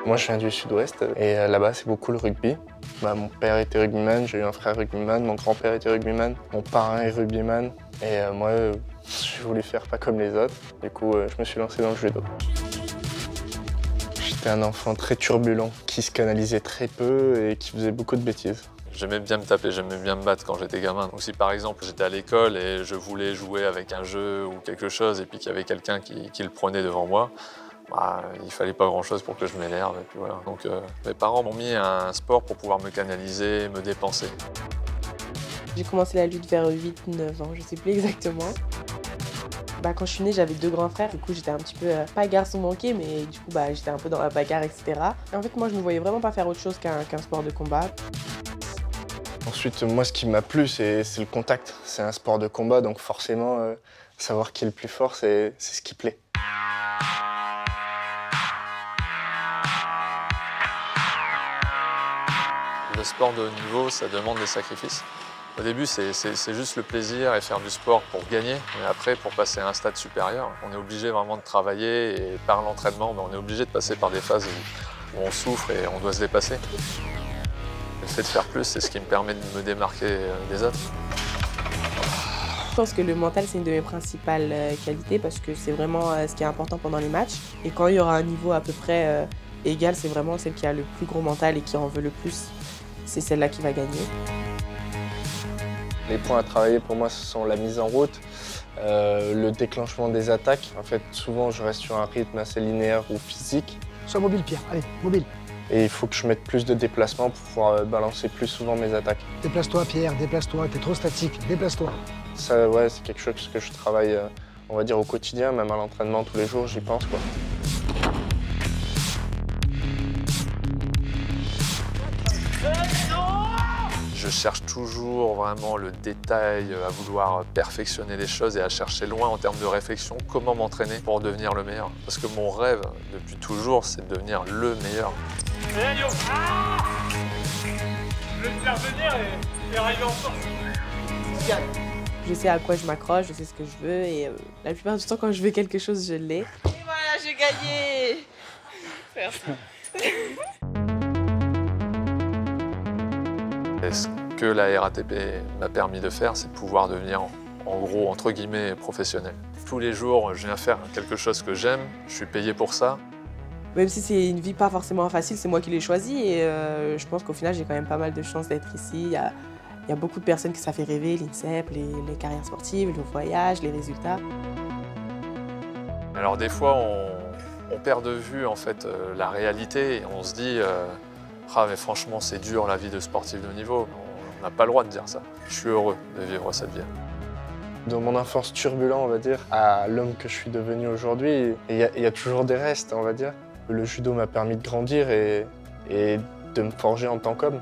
Moi, je viens du sud-ouest et là-bas, c'est beaucoup le rugby. Mon père était rugbyman, j'ai eu un frère rugbyman, mon grand-père était rugbyman, mon parrain est rugbyman. Et moi, je voulais faire pas comme les autres. Du coup, je me suis lancé dans le judo. J'étais un enfant très turbulent, qui se canalisait très peu et qui faisait beaucoup de bêtises. J'aimais bien me taper, j'aimais bien me battre quand j'étais gamin. Donc si par exemple j'étais à l'école et je voulais jouer avec un jeu ou quelque chose et puis qu'il y avait quelqu'un qui le prenait devant moi, il fallait pas grand-chose pour que je m'énerve. Voilà. Donc mes parents m'ont mis un sport pour pouvoir me canaliser, me dépenser. J'ai commencé la lutte vers 8-9 ans, je sais plus exactement. Quand je suis née, j'avais 2 grands frères, du coup j'étais un petit peu, pas garçon manqué, mais du coup j'étais un peu dans la bagarre, etc. Et en fait moi je ne voyais vraiment pas faire autre chose qu'un sport de combat. Ensuite, moi ce qui m'a plu, c'est le contact. C'est un sport de combat, donc forcément, savoir qui est le plus fort, c'est ce qui plaît. Le sport de haut niveau, ça demande des sacrifices. Au début, c'est juste le plaisir et faire du sport pour gagner. Mais après, pour passer à un stade supérieur, on est obligé vraiment de travailler et par l'entraînement, on est obligé de passer par des phases où on souffre et on doit se dépasser. Le fait de faire plus, c'est ce qui me permet de me démarquer des autres. Je pense que le mental, c'est une de mes principales qualités parce que c'est vraiment ce qui est important pendant les matchs. Et quand il y aura un niveau à peu près égal, c'est vraiment celle qui a le plus gros mental et qui en veut le plus. C'est celle-là qui va gagner. Les points à travailler pour moi, ce sont la mise en route, le déclenchement des attaques. En fait, souvent, je reste sur un rythme assez linéaire ou physique. Sois mobile, Pierre. Allez, mobile. Et il faut que je mette plus de déplacements pour pouvoir balancer plus souvent mes attaques. Déplace-toi, Pierre, déplace-toi. T'es trop statique, déplace-toi. Ça, ouais, c'est quelque chose que je travaille, on va dire, au quotidien, même à l'entraînement, tous les jours, j'y pense, quoi. Je cherche toujours vraiment le détail, à vouloir perfectionner les choses et à chercher loin en termes de réflexion comment m'entraîner pour devenir le meilleur. Parce que mon rêve, depuis toujours, c'est de devenir le meilleur. Je vais te faire venir et arriver en force. Je sais à quoi je m'accroche, je sais ce que je veux et la plupart du temps, quand je veux quelque chose, je l'ai. Et voilà, j'ai gagné. Merci. Et ce que la RATP m'a permis de faire, c'est de pouvoir devenir, en gros, entre guillemets, professionnel. Tous les jours, je viens faire quelque chose que j'aime, je suis payé pour ça. Même si c'est une vie pas forcément facile, c'est moi qui l'ai choisie et je pense qu'au final, j'ai quand même pas mal de chance d'être ici. Il y a beaucoup de personnes que ça fait rêver, l'INSEP, les carrières sportives, le voyage, les résultats. Alors des fois, on perd de vue en fait la réalité et on se dit mais franchement, c'est dur la vie de sportif de haut niveau. On n'a pas le droit de dire ça. Je suis heureux de vivre cette vie. De mon enfance turbulente, on va dire, à l'homme que je suis devenu aujourd'hui, il y a toujours des restes, on va dire. Le judo m'a permis de grandir et de me forger en tant qu'homme.